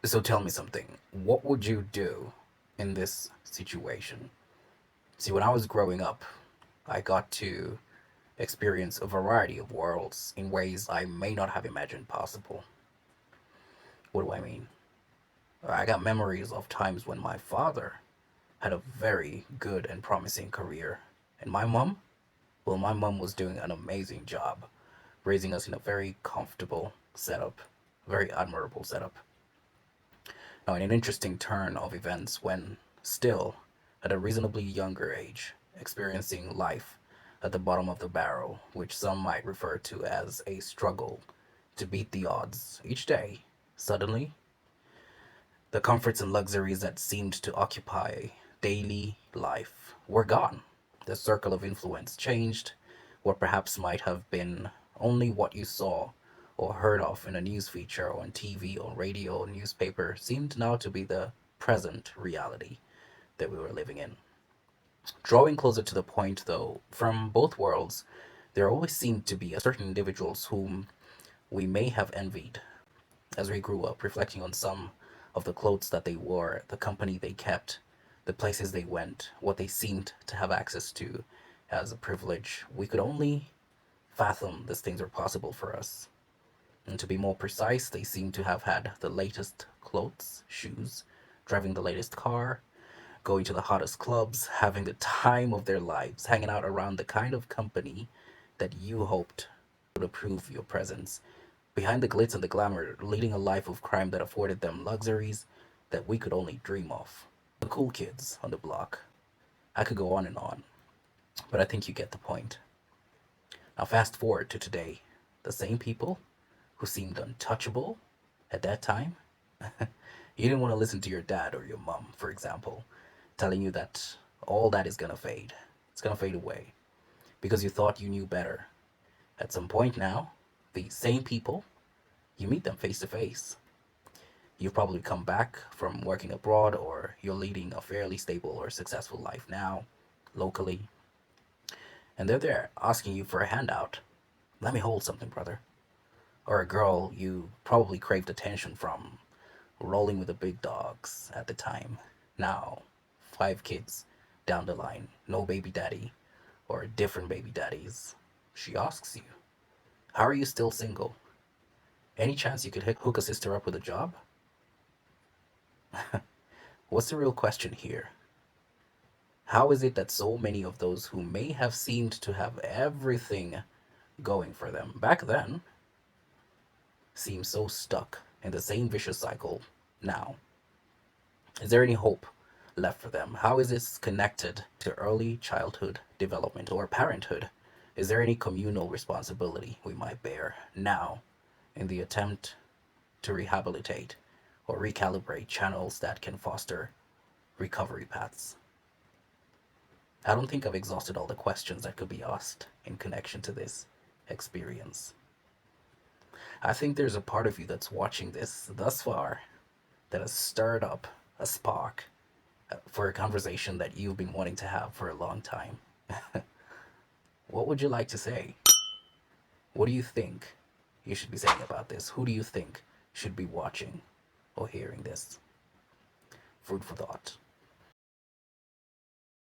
So tell me something. What would you do in this situation? See, when I was growing up, I got to experience a variety of worlds in ways I may not have imagined possible. What do I mean? I got memories of times when my father had a very good and promising career, and my mom, well, my mom was doing an amazing job raising us in a very comfortable setup, very admirable setup. Now, in an interesting turn of events, when still at a reasonably younger age, experiencing life at the bottom of the barrel, which some might refer to as a struggle to beat the odds each day, suddenly, the comforts and luxuries that seemed to occupy daily life were gone. The circle of influence changed. What perhaps might have been only what you saw or heard of in a news feature or on TV or radio or newspaper seemed now to be the present reality that we were living in. Drawing closer to the point, though, from both worlds, there always seemed to be a certain individuals whom we may have envied as we grew up, reflecting on some of the clothes that they wore, the company they kept, the places they went, what they seemed to have access to as a privilege. We could only fathom these things were possible for us. And to be more precise, they seem to have had the latest clothes, shoes, driving the latest car, going to the hottest clubs, having the time of their lives, hanging out around the kind of company that you hoped would approve your presence. Behind the glitz and the glamour, leading a life of crime that afforded them luxuries that we could only dream of. The cool kids on the block. I could go on, but I think you get the point. Now, fast forward to today. The same people who seemed untouchable at that time, you didn't want to listen to your dad or your mom, for example, telling you that all that is gonna fade. It's gonna fade away because you thought you knew better. At some point now, the same people, you meet them face to face. You've probably come back from working abroad or you're leading a fairly stable or successful life now, locally, and they're there asking you for a handout. Let me hold something, brother. Or a girl you probably craved attention from, rolling with the big dogs at the time. Now, 5 kids down the line, no baby daddy, or different baby daddies. She asks you, how are you still single? Any chance you could hook a sister up with a job? What's the real question here? How is it that so many of those who may have seemed to have everything going for them back then seem so stuck in the same vicious cycle now? Is there any hope left for them? How is this connected to early childhood development or parenthood? Is there any communal responsibility we might bear now in the attempt to rehabilitate or recalibrate channels that can foster recovery paths? I don't think I've exhausted all the questions that could be asked in connection to this experience. I think there's a part of you that's watching this thus far that has stirred up a spark for a conversation that you've been wanting to have for a long time. What would you like to say? What do you think you should be saying about this? Who do you think should be watching or hearing this? Food for thought.